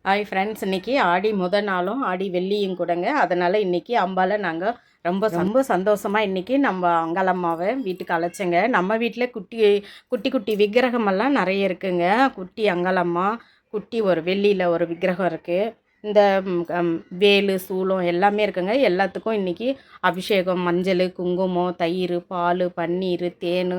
Hi friends, இன்றைக்கி ஆடி நாளும் ஆடி வெள்ளியும் கூடங்க. அதனால் இன்றைக்கி அம்பாவை நாங்கள் ரொம்ப சந்தோஷமாக இன்றைக்கி நம்ம அங்காளம்மாவை வீட்டுக்கு அழைச்சேங்க. நம்ம வீட்டில் குட்டி குட்டி விக்கிரகமெல்லாம் நிறைய இருக்குங்க. குட்டி அங்காளம்மா, குட்டி ஒரு வெள்ளியில் ஒரு விக்கிரகம் இருக்குது. இந்த வேலு சூலம் எல்லாமே இருக்குங்க. எல்லாத்துக்கும் இன்றைக்கி அபிஷேகம், மஞ்சள், குங்குமம், தயிர், பால், பன்னீர், தேன்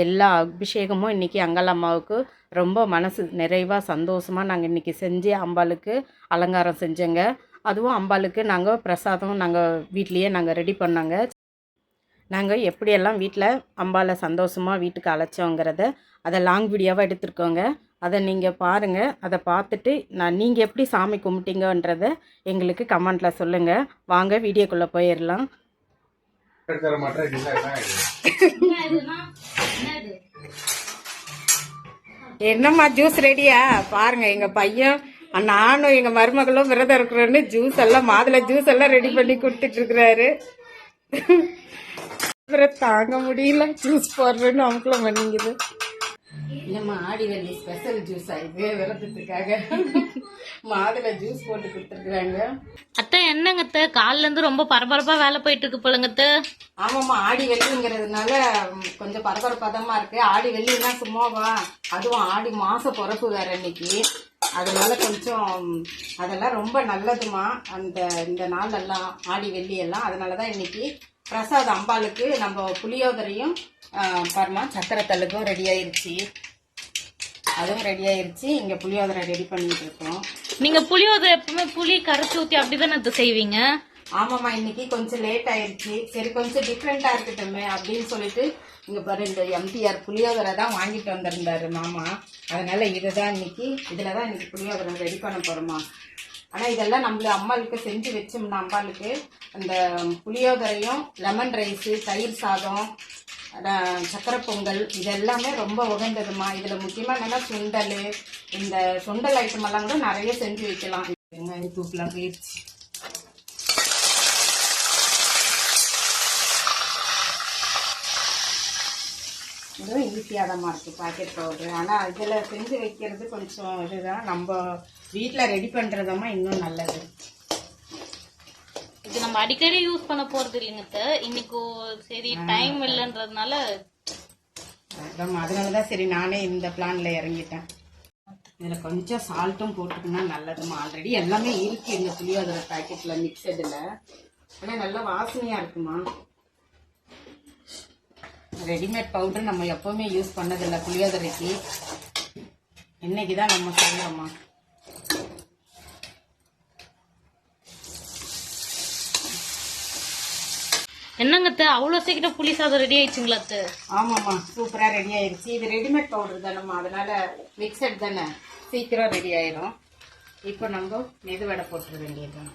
எல்லா அபிஷேகமும் இன்றைக்கி அங்காளம்மாவுக்கு ரொம்ப மனசு நிறைவாக சந்தோஷமாக நாங்கள் இன்றைக்கி செஞ்சு அம்பாளுக்கு அலங்காரம் செஞ்சோங்க. அதுவும் அம்பாளுக்கு நாங்கள் பிரசாதம் வீட்லேயே நாங்கள் ரெடி பண்ணோங்க. நாங்கள் எப்படியெல்லாம் வீட்டில் அம்பாவை சந்தோஷமாக வீட்டுக்கு அழைச்சோங்கிறத அதை லாங் வீடியோவாக எடுத்துருக்கோங்க. அதை நீங்கள் பாருங்கள். அதை பார்த்துட்டு நீங்கள் எப்படி சாமி கும்பிட்டீங்கன்றதை எங்களுக்கு கமெண்ட்டில் சொல்லுங்கள். வாங்க வீடியோக்குள்ளே போயிடலாம். என்னம்மா ஜூஸ் ரெடியா? பாருங்க, எங்கள் பையன் நானும் எங்கள் மருமகளும் விரதம் இருக்கிறோன்னு ஜூஸ் எல்லாம் மாதுளை ஜூஸ் எல்லாம் ரெடி பண்ணி கொடுத்துட்டு இருக்கிறாரு. தாங்க முடியல, ஜூஸ் போடுறேன்னு அவங்களும் பண்ணிங்குது. இல்லம்மா, ஆடி வெள்ளி ஸ்பெஷல் ஜூஸ் ஆயிடுது விரதத்துக்காக. மாதுளை ஜூஸ் போட்டு கொடுத்துருக்குறாங்க. அத்தை என்னங்க அத்தை, காலில இருந்து ரொம்ப பரபரப்பா வேலை போயிட்டு இருக்கு போலங்க. ஆமாம்மா, ஆடி வெள்ளிங்கிறதுனால கொஞ்சம் பரபரப்பாதமா இருக்கு. ஆடி வெள்ளின்னா சும்மாவா, அதுவும் ஆடி மாச பிறப்பு வேற இன்னைக்கு. அதனால கொஞ்சம் அதெல்லாம் ரொம்ப நல்லதுமா இந்த நாள் எல்லாம், ஆடி வெள்ளி எல்லாம். அதனாலதான் இன்னைக்கு பிரசாத் அம்பாளுக்கு நம்ம புளியோதரையும் பாருமா சக்கரை தள்ளுக்கும் ரெடி ஆயிருச்சு. அதுவும் ரெடி ஆயிருச்சு. இங்க புளியோதரை ரெடி பண்ணிட்டு இருக்கோம். நீங்க புளியோதரை எப்பவுமே புளி கரைச்சி ஊத்தி அப்படிதானே செய்வீங்க? ஆமாம்மா, இன்னைக்கு கொஞ்சம் லேட் ஆயிருச்சு. சரி, கொஞ்சம் டிஃப்ரெண்டா இருக்கட்டுமே அப்படின்னு சொல்லிட்டு இங்க பாரு, இந்த எம்டிஆர் புளியோதரை தான் வாங்கிட்டு வந்திருந்தாரு மாமா. அதனால இதுதான் இதுலதான் இன்னைக்கு புளியோதரை ரெடி பண்ண போறோமா. ஆனா இதெல்லாம் நம்மள அம்பாளுக்கு செஞ்சு வச்சோம்னா, அம்பாளுக்கு அந்த புளியோதரையும் லெமன் ரைஸ், தயிர் சாதம், சக்கரை பொங்கல் இதெல்லாமே ரொம்ப உகந்ததுமா. இதுல முக்கியமா என்னன்னா சுண்டல், இந்த சுண்டல் ஐட்டம் எல்லாம் கூட நிறைய செஞ்சு வைக்கலாம். வெங்காயம் தூக்கலாம் போயிடுச்சு. இதுவும் ஈஸியாதமா இருக்கு பாக்கெட் பவுடர். ஆனா இதுல செஞ்சு வைக்கிறது கொஞ்சம் இதுதான், நம்ம வீட்டுல ரெடி பண்றதமா இன்னும் நல்லது. இது நம்ம அடிக்கடி யூஸ் பண்ண போறது இல்லைங்க. இன்னைக்கு சரி டைம் இல்லைன்றதுனால அதனாலதான் சரி நானே இந்த பிளான்ல இறங்கிட்டேன். இதுல கொஞ்சம் சால்ட்டும் போட்டுக்கினா நல்லதுமா. ஆல்ரெடி எல்லாமே இருக்கு இந்த புளியோதரை பாக்கெட்ல மிக்சடுல. ஆனா நல்லா வாசனையா இருக்குமா. ரெடிமேட் பவுடர் நம்ம எப்பவுமே யூஸ் பண்ணதில்லை புளியோதரைக்கு. இன்னைக்குதான் நம்ம செய்யறோமா. என்னங்க அவ்வளவு சீக்கிரம் புளி சாதம் ரெடி ஆயிடுச்சுங்களா? ஆமாம்மா, சூப்பரா ரெடி ஆயிடுச்சு. இது ரெடிமேட் பவுடர் தானம்மா, அதனால மிக்சட் தானே, சீக்கிரம் ரெடி ஆயிடும். இப்போ நம்ம மெதுவடை போட்டுற வேண்டியதுதான்.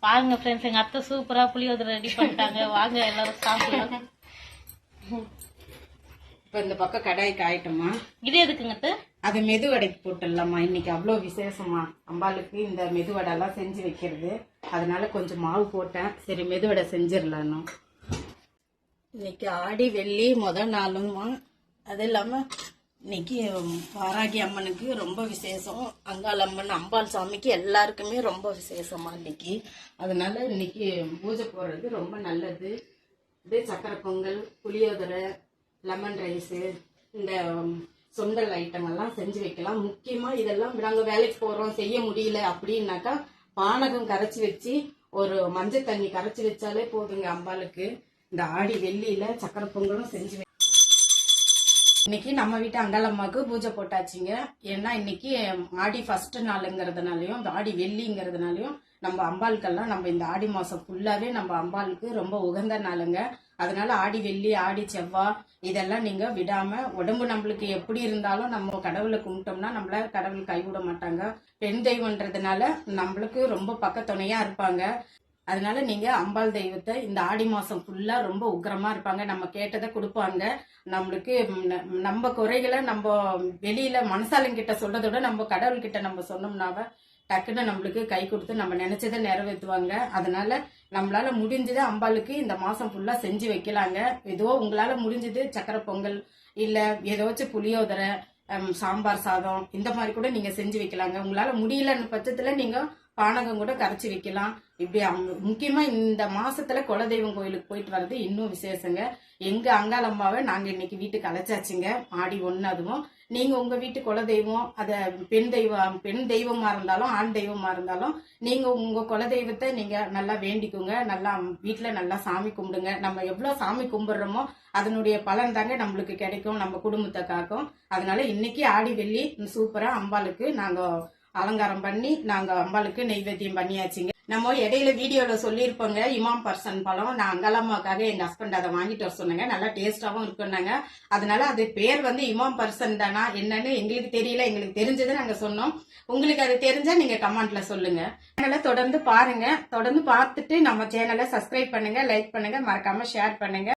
பாருங்க ஃப்ரெண்ட்ஸ், எங்க அத்தை சூப்பரா புளியோதரை ரெடி பண்ணிட்டாங்க. வாங்க எல்லாரும் சாப்பிடலாம். இப்போ இந்த பக்கம் கடாய் காயிட்டோமா. இது எதுக்குங்க? அது மெதுவடைக்கு போட்டுடலாமா. இன்னைக்கு அவ்வளோ விசேஷமா அம்பாளுக்கு இந்த மெதுவடை எல்லாம் செஞ்சு வைக்கிறது. அதனால கொஞ்சம் மாவு போட்டேன். சரி, மெதுவடை செஞ்சிடலான்னு. இன்னைக்கு ஆடி வெள்ளி நாளுமா. அது இல்லாம இன்னைக்கு வாராகி அம்மனுக்கு ரொம்ப விசேஷம். அங்காளம்மன் அம்பாள் சாமிக்கு எல்லாருக்குமே ரொம்ப விசேஷமா இன்னைக்கு. அதனால இன்னைக்கு பூஜை போடுறது ரொம்ப நல்லது. இது சக்கரை பொங்கல், புளியோதரை, லெமன் ரைஸு, இந்த சுண்டல் ஐட்டம் எல்லாம் செஞ்சு வைக்கலாம். முக்கியமா இதெல்லாம் நாங்கள் வேலைக்கு போறோம் செய்ய முடியல அப்படின்னாக்கா பானகம் கரைச்சி வச்சு ஒரு மஞ்சள் தண்ணி கரைச்சி வச்சாலே போதுங்க அம்பாளுக்கு. இந்த ஆடி வெள்ளியில சக்கரை பொங்கலும் செஞ்சு இன்னைக்கு நம்ம வீட்டு அங்காளம்மாவுக்கு பூஜை போட்டாச்சுங்க. ஏன்னா இன்னைக்கு ஆடி ஃபர்ஸ்ட் நாளுங்கிறதுனாலையும் இந்த ஆடி வெள்ளிங்கிறதுனாலையும் நம்ம அம்பாளுக்கெல்லாம் நம்ம இந்த ஆடி மாசம் ஃபுல்லாவே நம்ம அம்பாளுக்கு ரொம்ப உகந்த நாளுங்க. அதனால ஆடி வெள்ளி, ஆடி செவ்வாய் இதெல்லாம் நீங்க விடாம, உடம்பு நம்மளுக்கு எப்படி இருந்தாலும் நம்ம கடவுளை கும்பிட்டோம்னா நம்மள கடவுள் கைவிட மாட்டாங்க. பெண் தெய்வம்ன்றதுனால நம்மளுக்கு ரொம்ப பக்கத்துணையா இருப்பாங்க. அதனால நீங்க அம்பாள் தெய்வத்தை இந்த ஆடி மாசம் ஃபுல்லா ரொம்ப உக்கிரமா இருப்பாங்க. நம்ம கேட்டதை கொடுப்பாங்க. நம்மளுக்கு நம்ம குறைகளை நம்ம வெளியில மனசாலங்கிட்ட சொல்றதை விட நம்ம கடவுள் கிட்ட நம்ம சொன்னோம்னாவ டக்குன்னு நம்மளுக்கு கை கொடுத்து நம்ம நினைச்சதை நிறைவேற்றுவாங்க. அதனால நம்மளால முடிஞ்சது அம்பாளுக்கு இந்த மாசம் ஃபுல்லா செஞ்சு வைக்கலாங்க. ஏதோ உங்களால முடிஞ்சது சக்கரை பொங்கல் இல்ல ஏதாச்சும் புளியோதரை சாம்பார் சாதம் இந்த மாதிரி கூட நீங்க செஞ்சு வைக்கலாங்க. உங்களால முடியலன்னு பட்சத்துல நீங்க பானகம் கூட கரைச்சி வைக்கலாம். இப்படி முக்கியமா இந்த மாசத்துல குலதெய்வம் கோயிலுக்கு போயிட்டு வர்றது இன்னும் விசேஷங்க. எங்க அங்காளம்மாவை நாங்க இன்னைக்கு வீட்டுக்கு அழைச்சாச்சுங்க. ஆடி 1 அதுவும் நீங்க உங்க வீட்டு குலதெய்வம் அத பெண் தெய்வமா இருந்தாலும் ஆண் தெய்வமா இருந்தாலும் நீங்க உங்க குலதெய்வத்தை நீங்க நல்லா வேண்டிக்குங்க. நல்லா வீட்டுல நல்லா சாமி கும்பிடுங்க. நம்ம எவ்வளவு சாமி கும்பிடுறோமோ அதனுடைய பலன் தாங்க நம்மளுக்கு கிடைக்கும், நம்ம குடும்பத்தை காக்கும். அதனால இன்னைக்கு ஆடி வெள்ளி சூப்பரா அம்பாளுக்கு நாங்க அலங்காரம் பண்ணி நாங்க அம்பாளுக்கு நெய்வேத்தியம் பண்ணியாச்சுங்க. நம்ம இடையில வீடியோல சொல்லியிருப்போங்க இமாம் பர்சன் பழம். நான் அங்காளம்மாக்காக எங்க ஹஸ்பண்ட் அதை வாங்கிட்டு வர சொன்னாங்க. நல்லா டேஸ்டாவும் இருக்குன்னாங்க. அதனால அது பேர் வந்து இமாம் பர்சன் தானா என்னன்னு எங்களுக்கு தெரியல. எங்களுக்கு தெரிஞ்சதை நாங்க சொன்னோம். உங்களுக்கு அது தெரிஞ்சா நீங்க கமெண்ட்ல சொல்லுங்க. அதனால தொடர்ந்து பாருங்க. தொடர்ந்து பார்த்துட்டு நம்ம சேனலை சப்ஸ்கிரைப் பண்ணுங்க, லைக் பண்ணுங்க, மறக்காம ஷேர் பண்ணுங்க.